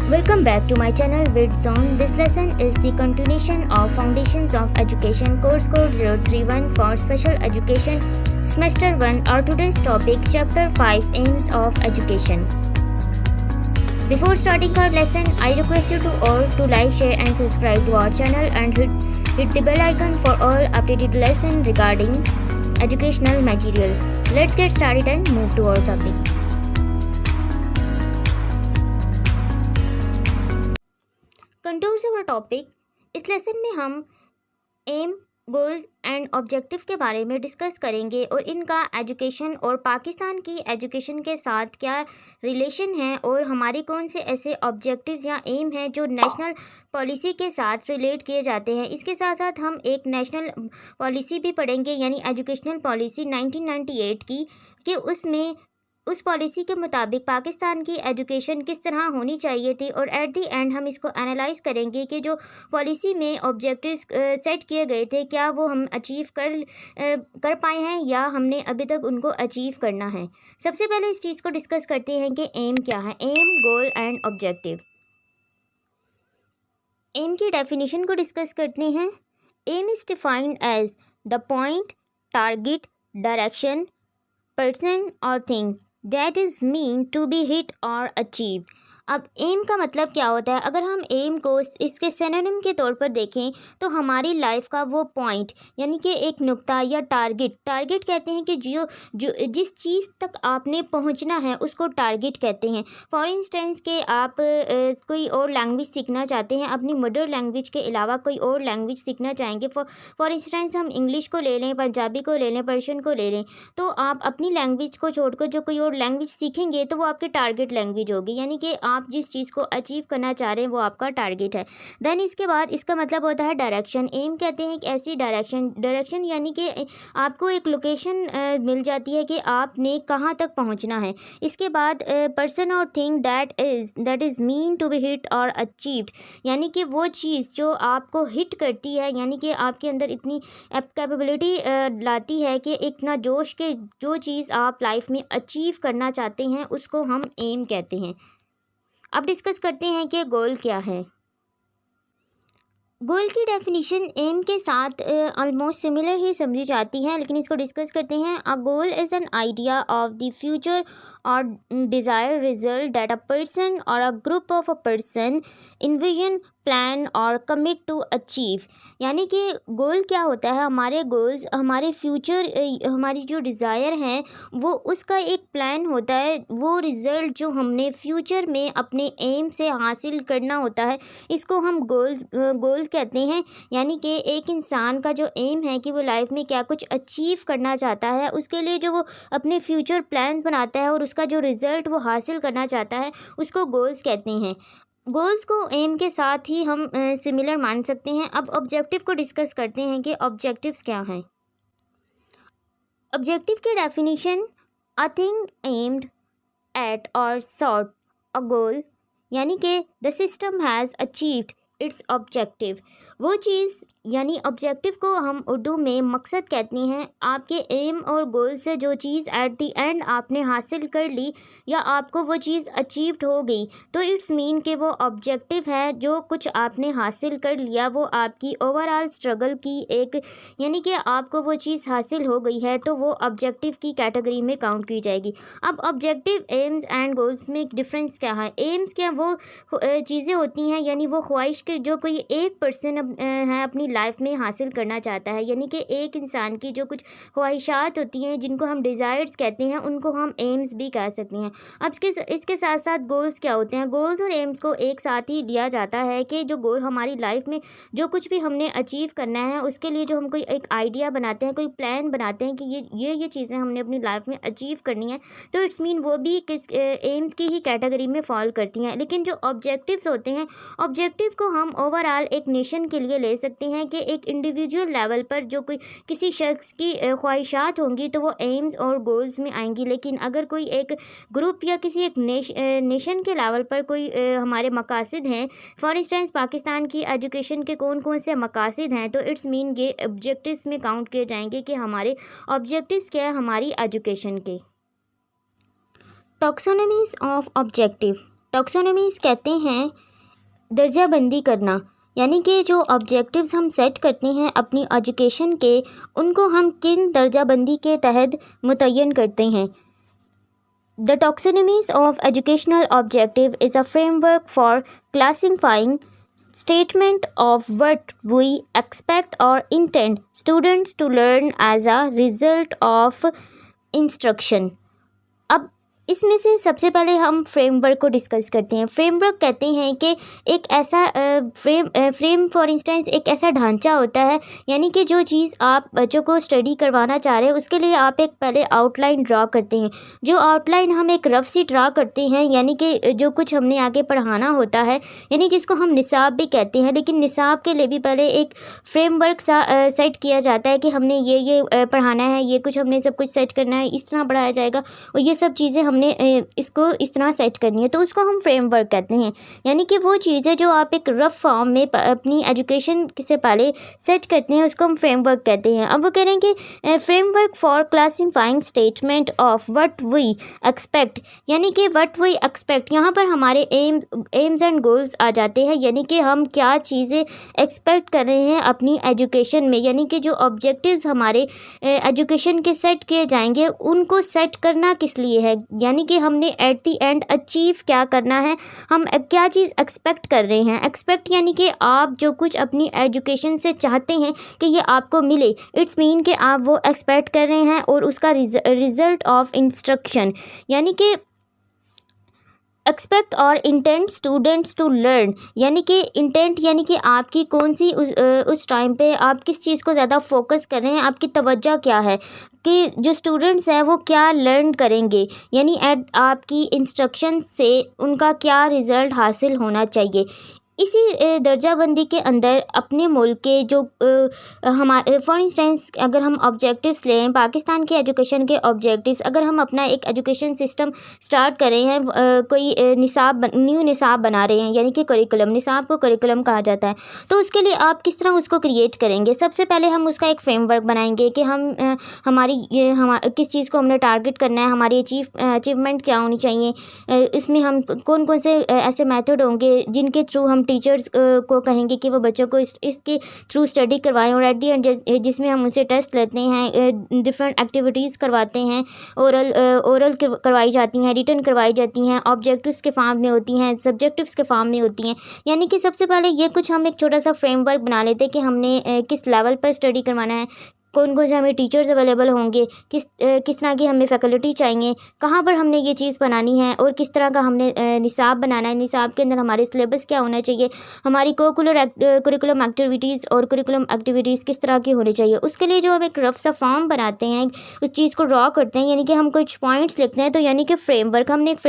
Welcome back to my channel Wit Zone. This lesson is the continuation of Foundations of Education course code 031 for Special Education Semester 1. Our today's topic Chapter 5 Aims of Education. Before starting our lesson, I request you all to like, share and subscribe to our channel and hit the bell icon for all updated lessons regarding educational material. Let's get started and move to our topic. Contours of topic. इस lesson में हम M, goals and objective के बारे में discuss करेंगे और इनका education और पाकिस्तान की एजुकेशन के साथ क्या रिलेशन है और हमारे कौन से ऐसे ऑब्जेक्टिव्स या एम हैं जो नेशनल पॉलिसी के साथ रिलेट किए जाते हैं। इसके साथ साथ हम एक नेशनल पॉलिसी भी पढ़ेंगे यानी एजुकेशनल पॉलिसी 1998 की, कि उसमें उस पॉलिसी के मुताबिक पाकिस्तान की एजुकेशन किस तरह होनी चाहिए थी और एट द एंड हम इसको एनालाइज करेंगे कि जो पॉलिसी में ऑब्जेक्टिव्स सेट किए गए थे क्या वो हम अचीव कर पाए हैं या हमने अभी तक उनको अचीव करना है। सबसे पहले इस चीज़ को डिस्कस करते हैं कि एम क्या है। Aim, goal and objective. Aim की डेफिनेशन को डिस्कस करते हैं। Aim is defined as the point, target, direction, person or thing that is meant to be hit or achieved। अब एम का मतलब क्या होता है? अगर हम एम को इसके सिनोनिम के तौर पर देखें तो हमारी लाइफ का वो पॉइंट यानी कि एक नुक्ता या टारगेट कहते हैं कि जो जिस चीज़ तक आपने पहुंचना है उसको टारगेट कहते हैं। फॉर इंस्टेंस के आप कोई और लैंग्वेज सीखना चाहते हैं, अपनी मदर लैंग्वेज के अलावा कोई और लैंग्वेज सीखना चाहेंगे। फॉर इंस्टेंस हम इंग्लिश को ले लें, पंजाबी को ले लें, पर्शियन को ले लें, तो आप अपनी लैंग्वेज को छोड़कर जो कोई और लैंग्वेज सीखेंगे तो वो आपकी टारगेट लैंग्वेज होगी, यानी कि आप जिस चीज़ को अचीव करना चाह रहे हैं वो आपका टारगेट है। देन इसके बाद इसका मतलब होता है डायरेक्शन। एम कहते हैं एक ऐसी डायरेक्शन यानी कि आपको एक लोकेशन मिल जाती है कि आपने कहाँ तक पहुँचना है। इसके बाद पर्सन और thing that is mean to be hit और अचीव्ड, यानी कि वो चीज़ जो आपको हिट करती है यानी कि आपके अंदर इतनी कैपेबिलिटी लाती है कि इतना जोश के जो चीज़ आप लाइफ में अचीव करना चाहते हैं उसको हम एम कहते हैं। अब डिस्कस करते हैं कि गोल क्या है। गोल की डेफिनेशन एम के साथ ऑलमोस्ट सिमिलर ही समझी जाती है, लेकिन इसको डिस्कस करते हैं। A goal is an idea of the future और desire result that a person और a group of a person envision, plan और कमिट टू अचीव, यानी कि गोल क्या होता है? हमारे गोल्स, हमारे फ्यूचर, हमारी जो डिज़ायर हैं वो उसका एक प्लान होता है, वो रिज़ल्ट जो हमने फ्यूचर में अपने एम से हासिल करना होता है, इसको हम गोल कहते हैं। यानी कि एक इंसान का जो एम है कि वो लाइफ में क्या कुछ अचीव करना चाहता है, उसके लिए जो वो अपने फ्यूचर प्लान बनाता है और उसका जो रिज़ल्ट वो हासिल करना चाहता है उसको गोल्स कहते हैं। गोल्स को एम के साथ ही हम सिमिलर मान सकते हैं। अब ऑब्जेक्टिव को डिस्कस करते हैं कि ऑब्जेक्टिव्स क्या हैं। ऑब्जेक्टिव की definition a thing aimed at और सॉट अ गोल, यानी कि the system has achieved it's objective. वो चीज़ यानी ऑब्जेक्टिव को हम उर्दू में मकसद कहते हैं। आपके एम और गोल से जो चीज़ एट दी एंड आपने हासिल कर ली या आपको वो चीज़ अचीव्ड हो गई तो इट्स मीन कि वो ऑब्जेक्टिव है। जो कुछ आपने हासिल कर लिया वो आपकी ओवरऑल स्ट्रगल की एक, यानी कि आपको वो चीज़ हासिल हो गई है तो वो ऑब्जेक्टिव की कैटेगरी में काउंट की जाएगी। अब ऑब्जेक्टिव, एम्स एंड गोल्स में डिफरेंस क्या है? एम्स क्या वो चीज़ें होती हैं यानी वो ख्वाहिश के जो कोई एक पर्सन है अपनी लाइफ में हासिल करना चाहता है, यानी कि एक इंसान की जो कुछ ख्वाहिशात होती हैं जिनको हम डिज़ायर्स कहते हैं उनको हम एम्स भी कह सकते हैं। अब इसके साथ साथ गोल्स क्या होते हैं? गोल्स और एम्स को एक साथ ही लिया जाता है कि जो गोल हमारी लाइफ में जो कुछ भी हमने अचीव करना है उसके लिए जो हम कोई एक आइडिया बनाते हैं, कोई प्लान बनाते हैं कि ये चीज़ें हमने अपनी लाइफ में अचीव करनी है तो इट्स मीन वो भी किस एम्स की ही कैटेगरी में फॉल करती हैं। लेकिन जो ऑब्जेक्टिव्स होते हैं, ऑब्जेक्टिव को हम ओवरऑल एक नेशन के लिए ले सकते हैं कि एक इंडिविजुअल लेवल पर जो कोई किसी शख्स की ख्वाहिशात होंगी तो वो एम्स और गोल्स में आएंगी। लेकिन अगर कोई एक ग्रुप या किसी एक नेशन के लेवल पर कोई हमारे मकासद हैं, फॉर इंस्टेंस पाकिस्तान की एजुकेशन के कौन कौन से मकासद हैं, तो इट्स मीन ये ऑब्जेक्टिव्स में काउंट किए जाएंगे कि हमारे ऑब्जेक्टिव्स क्या है हमारी एजुकेशन के। टॉक्सोनॉमीज ऑफ ऑब्जेक्टिव। टॉक्सोनॉमीज कहते हैं दर्जाबंदी करना, यानी कि जो ऑब्जेक्टिव्स हम सेट करते हैं अपनी एजुकेशन के, उनको हम किन दर्जाबंदी के तहत मुतय्यन करते हैं। The taxonomies of educational objective is a framework for classifying statement of what we expect or intend students to learn as a result of instruction। अब इसमें से सबसे पहले हम फ्रेमवर्क को डिस्कस करते हैं। फ्रेमवर्क कहते हैं कि एक ऐसा फ्रेम फॉर इंस्टेंस एक ऐसा ढांचा होता है, यानी कि जो चीज़ आप बच्चों को स्टडी करवाना चाह रहे हैं उसके लिए आप एक पहले आउटलाइन ड्रा करते हैं। जो आउटलाइन हम एक रफ सी ड्रा करते हैं, यानी कि जो कुछ हमने आगे पढ़ाना होता है, यानी जिसको हम निसाब भी कहते हैं, लेकिन निसाब के लिए भी पहले एक फ्रेमवर्क सा सेट किया जाता है कि हमने ये पढ़ाना है, ये कुछ हमने सब कुछ सेट करना है, इस तरह पढ़ाया जाएगा और ये सब चीज़ें हमने इसको इस तरह सेट करनी है, तो उसको हम फ्रेमवर्क कहते हैं। यानी कि वो चीज़ें जो आप एक रफ फॉर्म में अपनी एजुकेशन से पहले सेट करते हैं उसको हम फ्रेमवर्क कहते हैं। अब वो कह रहे हैं कि framework for classifying statement of what we expect, यानी कि व्हाट वी एक्सपेक्ट, यहाँ पर हमारे एम्स एंड गोल्स आ जाते हैं, यानी कि हम क्या चीज़ें एक्सपेक्ट कर रहे हैं अपनी एजुकेशन में, यानी कि जो ऑब्जेक्टिव्स हमारे एजुकेशन के सेट किए जाएंगे उनको सेट करना किस लिए है, यानी कि हमने एट दी एंड अचीव क्या करना है, हम क्या चीज़ एक्सपेक्ट कर रहे हैं। एक्सपेक्ट यानी कि आप जो कुछ अपनी एजुकेशन से चाहते हैं कि ये आपको मिले, इट्स मीन कि आप वो एक्सपेक्ट कर रहे हैं, और उसका रिजल्ट ऑफ इंस्ट्रक्शन, यानी कि एक्सपेक्ट और इंटेंट स्टूडेंट्स टू लर्न, यानी कि इंटेंट यानी कि आपकी कौन सी उस टाइम पे आप किस चीज़ को ज़्यादा फोकस कर रहे हैं, आपकी तवज्जो क्या है कि जो स्टूडेंट्स हैं वो क्या लर्न करेंगे, यानी एट आपकी इंस्ट्रक्शन से उनका क्या रिज़ल्ट हासिल होना चाहिए। इसी दर्जाबंदी के अंदर अपने मुल्क के जो हमारे फॉर इंस्टेंस अगर हम ऑब्जेक्टिव्स लें, पाकिस्तान के एजुकेशन के ऑब्जेक्टिव्स, अगर हम अपना एक एजुकेशन सिस्टम स्टार्ट कर रहे हैं, कोई न्यू निसाब बना रहे हैं, यानी कि करिकुलम, निसाब को करिकुलम कहा जाता है, तो उसके लिए आप किस तरह उसको क्रिएट करेंगे। सबसे पहले हम उसका एक फ्रेमवर्क बनाएंगे कि हम किस चीज़ को हमने टारगेट करना है, हमारी अचीवमेंट क्या होनी चाहिए, इसमें हम कौन कौन से ऐसे मेथड होंगे जिनके थ्रू हम टीचर्स को कहेंगे कि वो बच्चों को इसके थ्रू स्टडी करवाएं, और एट दी एंड जिसमें हम उनसे टेस्ट लेते हैं, डिफरेंट एक्टिविटीज़ करवाते हैं, ओरल करवाई जाती हैं, रिटन करवाई जाती हैं, ऑब्जेक्टिव्स के फॉर्म में होती हैं, सब्जेक्टिव्स के फॉर्म में होती हैं। यानी कि सबसे पहले ये कुछ हम एक छोटा सा फ्रेमवर्क बना लेते हैं कि हमने किस लेवल पर स्टडी करवाना है, कौन कौन से हमें टीचर्स अवेलेबल होंगे, किस तरह की हमें फैकल्टी चाहिए, कहाँ पर हमने ये चीज़ बनानी है, और किस तरह का हमने निसाब बनाना है, निसाब के अंदर हमारे सिलेबस क्या होना चाहिए, हमारी करिकुलम एक्टिविटीज़ और करिकुलम एक्टिविटीज़ किस तरह की होनी चाहिए। उसके लिए जो हम एक रफ सा फॉर्म बनाते हैं, उस चीज़ को ड्रॉ करते हैं, यानी कि हम कुछ पॉइंट्स लिखते हैं, तो यानी कि हमने एक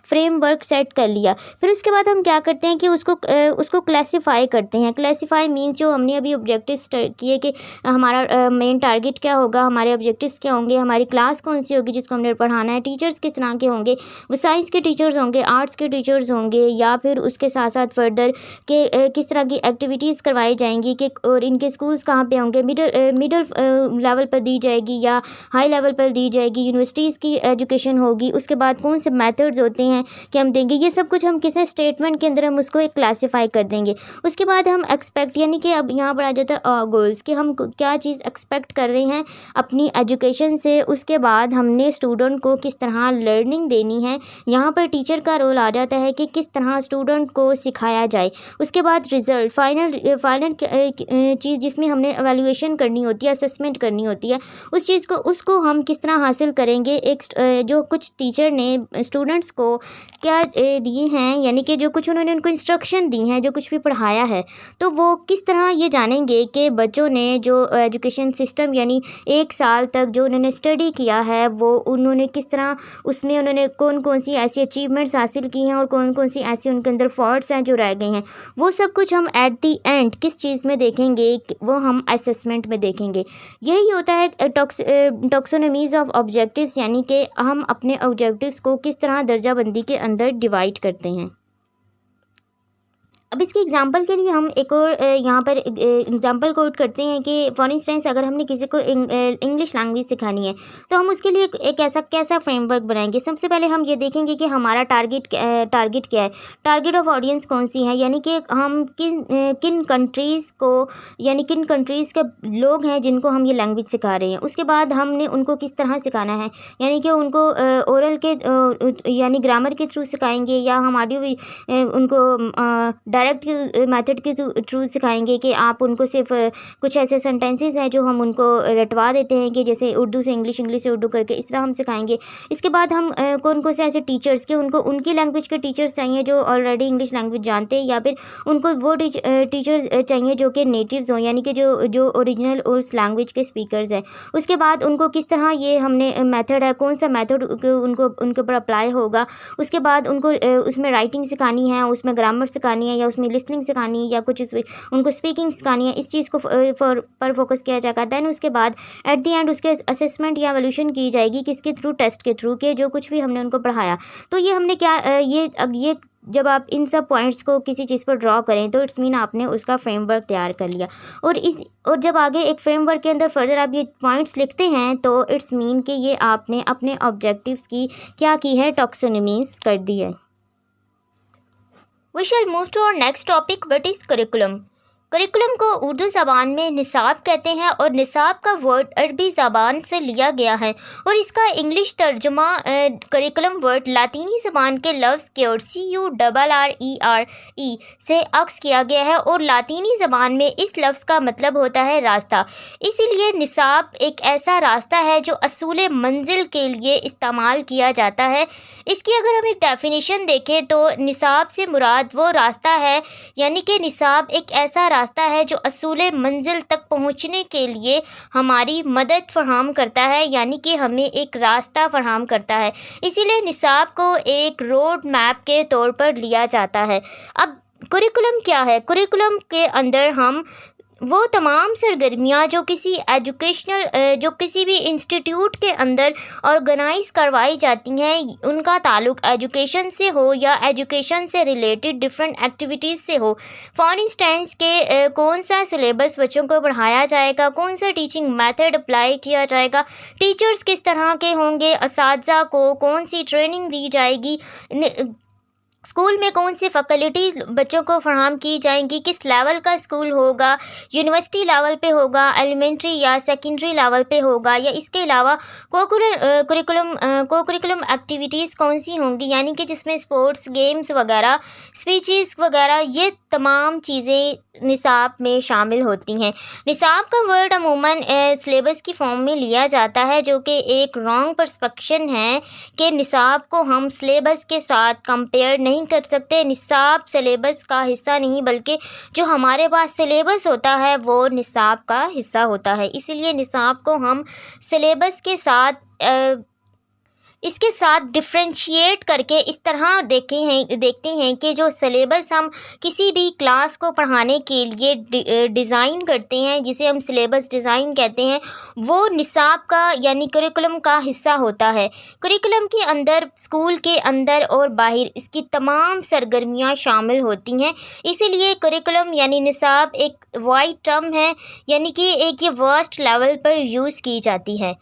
फ्रेमवर्क सेट कर लिया। फिर उसके बाद हम क्या करते हैं कि उसको क्लासीफाई करते हैं। क्लासीफाई मीन्स जो हमने अभी ऑब्जेक्टिव्स किए कि हमारा मेन टारगेट क्या होगा, हमारे ऑब्जेक्टिव्स क्या होंगे, हमारी क्लास कौन सी होगी जिसको हमने पढ़ाना है, टीचर्स किस तरह के होंगे, वो साइंस के टीचर्स होंगे, आर्ट्स के टीचर्स होंगे, या फिर उसके साथ साथ फर्दर के किस तरह की एक्टिविटीज़ करवाई जाएंगी, कि और इनके स्कूल्स कहाँ पे होंगे, मिडल लेवल पर दी जाएगी या हाई लेवल पर दी जाएगी, यूनिवर्सिटीज़ की एजुकेशन होगी, उसके बाद कौन से मेथड्स होते हैं कि हम देंगे, ये सब कुछ हम किसी स्टेटमेंट के अंदर हम उसको एक क्लासीफाई कर देंगे। उसके बाद हम एक्सपेक्ट, यानी कि अब यहाँ पर आ जाता है गोल्स, कि हम क्या चीज़ एक्सपेक्ट कर रहे हैं अपनी एजुकेशन से, उसके बाद हमने स्टूडेंट को किस तरह लर्निंग देनी है। यहाँ पर टीचर का रोल आ जाता है कि किस तरह स्टूडेंट को सिखाया जाए। उसके बाद रिज़ल्ट, फाइनल चीज़ जिसमें हमने एवेल्यूएशन करनी होती है, असेसमेंट करनी होती है, उस चीज़ को उसको हम किस तरह हासिल करेंगे। एक जो कुछ टीचर ने स्टूडेंट्स को क्या दिए हैं, यानी कि जो कुछ उन्होंने उनको इंस्ट्रक्शन दी हैं, जो कुछ भी पढ़ाया है, तो वो किस तरह ये जानेंगे कि बच्चों ने जो एजुकेशन सिस्टम यानी 1 साल तक जो उन्होंने स्टडी किया है, वो उन्होंने किस तरह उसमें उन्होंने कौन कौन सी ऐसी अचीवमेंट्स हासिल की हैं और कौन कौन सी ऐसी उनके अंदर फॉल्ट्स हैं जो रह गए हैं। वो सब कुछ हम एट दी एंड किस चीज़ में देखेंगे, वो हम असेसमेंट में देखेंगे। यही होता है टॉक्सोनॉमीज़ ऑफ ऑब्जेक्टिव्स, यानी कि हम अपने ऑब्जेक्टिव्स को किस तरह दर्जाबंदी के अंदर डिवाइड करते हैं। अब इसके एग्जांपल के लिए हम एक और यहाँ पर एग्जांपल कोट करते हैं कि फॉर इंस्टेंस अगर हमने किसी को इंग्लिश लैंग्वेज सिखानी है तो हम उसके लिए एक ऐसा कैसा फ्रेमवर्क बनाएंगे। सबसे पहले हम ये देखेंगे कि हमारा टारगेट क्या है, टारगेट ऑफ ऑडियंस कौन सी है, यानी कि हम किन कंट्रीज़ को, यानी किन कंट्रीज़ के लोग हैं जिनको हम ये लैंग्वेज सिखा रहे हैं। उसके बाद हमने उनको किस तरह सिखाना है, यानी कि उनको ओरल के यानी ग्रामर के थ्रू सिखाएंगे या हम ऑडियो उनको डायरेक्ट मेथड के थ्रू सिखाएंगे कि आप उनको सिर्फ कुछ ऐसे सेंटेंसेस हैं जो हम उनको रटवा देते हैं कि जैसे उर्दू से इंग्लिश, इंग्लिश से उर्दू करके, इस तरह हम सिखाएंगे। इसके बाद हम कौन से ऐसे टीचर्स के उनको उनकी लैंग्वेज के टीचर्स चाहिए जो ऑलरेडी इंग्लिश लैंग्वेज जानते हैं, या फिर उनको वो टीचर्स चाहिए जो कि नेटिव्स हों, यानी कि जो ओरिजिनल उस लैंग्वेज के स्पीकर्स हैं। उसके बाद उनको किस तरह ये हमने मेथड है, कौन सा मेथड उनको उनके ऊपर अप्लाई होगा। उसके बाद उनको उसमें राइटिंग सिखानी है, उसमें ग्रामर सिखानी है, या उसमें लिसनिंग सिखानी है, या कुछ उनको स्पीकिंग सिखानी है। इस चीज़ को पर फोकस किया जाएगा। दैन उसके बाद एट द एंड उसके असेसमेंट या एवोल्यूशन की जाएगी किसके थ्रू, टेस्ट के थ्रू, के जो कुछ भी हमने उनको पढ़ाया। तो ये हमने क्या ये जब आप इन सब पॉइंट्स को किसी चीज़ पर ड्रॉ करें तो इट्स मीन आपने उसका फ्रेमवर्क तैयार कर लिया। और जब आगे एक फ्रेमवर्क के अंदर फर्दर आप ये पॉइंट्स लिखते हैं तो इट्स मीन कि ये आपने अपने ऑब्जेक्टिव्स की क्या की है, टॉक्सोनॉमीज कर दी है। We shall move to our next topic, what is curriculum। Curriculum को उर्दू ज़बान में निसाब कहते हैं और निसाब का वर्ड अरबी ज़बान से लिया गया है और इसका इंग्लिश तर्जुमा करिकुलम वर्ड लातीनी ज़बान के लफ्ज़ CURRERE से अक्स किया गया है और लातीनी ज़बान में इस लफ्ज़ का मतलब होता है रास्ता। इसीलिए निसाब एक ऐसा रास्ता है जो असूल मंजिल के लिए इस्तेमाल किया जाता है। इसकी अगर हम एक डेफिनेशन देखें तो निसाब से मुराद वो रास्ता है, यानी कि निसाब एक ऐसा रास्ता है जो असूल मंजिल तक पहुंचने के लिए हमारी मदद फराहम करता है, यानी कि हमें एक रास्ता फराहम करता है। इसीलिए निसाब को एक रोड मैप के तौर पर लिया जाता है। अब करिकुलम क्या है? करिकुलम के अंदर हम वो तमाम सरगर्मियाँ जो किसी भी इंस्टीट्यूट के अंदर ऑर्गेनाइज करवाई जाती हैं, उनका ताल्लुक एजुकेशन से हो या एजुकेशन से रिलेटेड डिफरेंट एक्टिविटीज़ से हो। फॉर इंस्टेंस के कौन सा सिलेबस बच्चों को पढ़ाया जाएगा, कौन सा टीचिंग मेथड अप्लाई किया जाएगा, टीचर्स किस तरह के होंगे, असातिज़ा को कौन सी ट्रेनिंग दी जाएगी, स्कूल में कौन सी फैकल्टी बच्चों को फराहम की जाएंगी, किस लेवल का स्कूल होगा, यूनिवर्सिटी लेवल पे होगा, एलिमेंट्री या सेकेंडरी लेवल पे होगा, या इसके अलावा को करिकुलम एक्टिविटीज़ कौन सी होंगी, यानी कि जिसमें स्पोर्ट्स, गेम्स वगैरह, स्पीचेस वगैरह, ये तमाम चीज़ें निसाब में शामिल होती हैं। निसाब का वर्ड अमूमन सिलेबस की फॉर्म में लिया जाता है, जो कि एक रॉन्ग परस्पेक्शन है कि निसाब को हम सिलेबस के साथ कंपेयर नहीं कर सकते। निसाब सिलेबस का हिस्सा नहीं, बल्कि जो हमारे पास सिलेबस होता है वो निसाब का हिस्सा होता है। इसीलिए निसाब को हम सिलेबस के साथ इसके साथ डिफ्रेंशिएट करके इस तरह देखते हैं कि जो सिलेबस हम किसी भी क्लास को पढ़ाने के लिए डिज़ाइन करते हैं, जिसे हम सिलेबस डिज़ाइन कहते हैं, वो निसाब का यानी करिकुलम का हिस्सा होता है। करिकुलम के अंदर, स्कूल के अंदर और बाहर इसकी तमाम सरगर्मियाँ शामिल होती हैं। इसीलिए करिकुलम यानी निसाब एक वाइड टर्म है, यानी कि एक ये वर्स्ट लेवल पर यूज़ की जाती है।